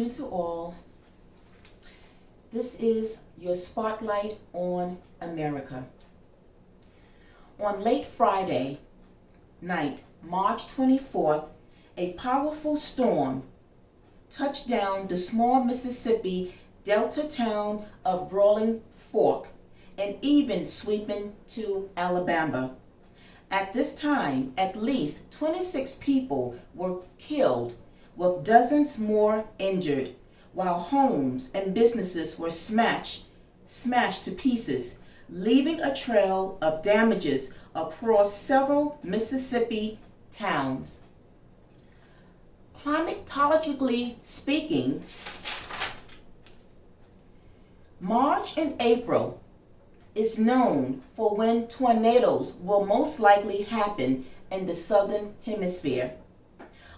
morning to all. This is your spotlight on America. On late Friday night, March 24th, a powerful storm touched down the small Mississippi Delta town of Rolling Fork and even sweeping to Alabama. At this time, at least 26 people were killed, with dozens more injured, while homes and businesses were smashed to pieces, leaving a trail of damages across several Mississippi towns. Climatologically speaking, March and April is known for when tornadoes will most likely happen in the southern hemisphere.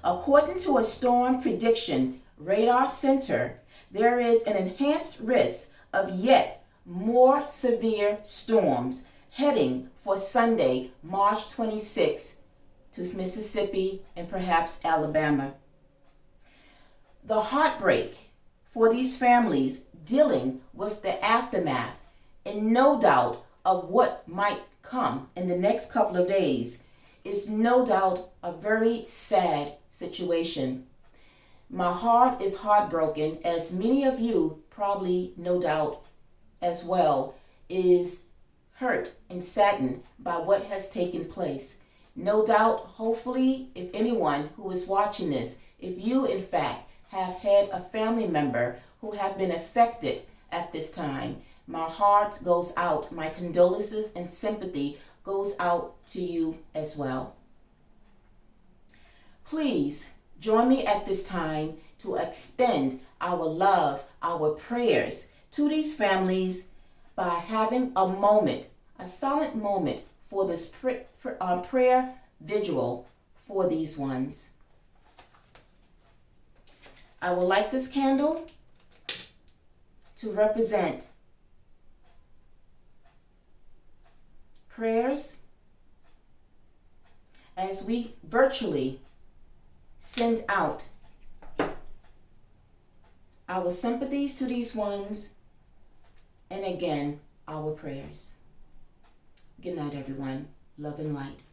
According to a storm prediction radar center, there is an enhanced risk of yet more severe storms heading for Sunday, March 26 to Mississippi and perhaps Alabama. The heartbreak for these families dealing with the aftermath and no doubt of what might come in the next couple of days is no doubt a very sad situation. My heart is heartbroken, as many of you probably no doubt as well is hurt and saddened by what has taken place. No doubt, hopefully, if anyone who is watching this, if you in fact have had a family member who have been affected at this time, my heart goes out, my condolences and sympathy goes out to you as well. Please join me at this time to extend our love, our prayers to these families by having a moment, a silent moment for this prayer vigil for these ones. I will light this candle to represent prayers as we virtually send out our sympathies to these ones, and again, our prayers. Good night, everyone. Love and light.